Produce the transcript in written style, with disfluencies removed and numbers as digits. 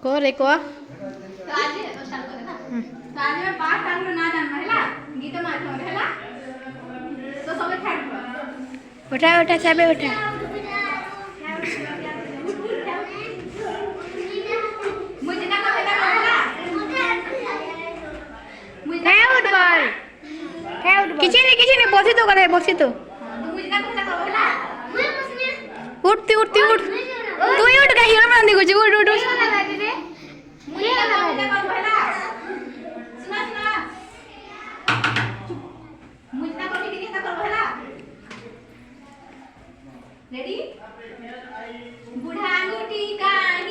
को रे को तो आज स्टार्ट करे ना तो आज में पांच टाइम ना जानना है ना गीत में आठ है ना तो सब खेल उठा सबे उठा मुझे ना कहला फुटबॉल किसी ने बसी तो करे बसी तो मुझे ना कहला उठती उठ तू ही उठ गई हम नहीं कुछ उठ मुझे ना कहला सुना मुझे ना कहली कि ना कहला रेडी बुढ़ा अंगूठी काहे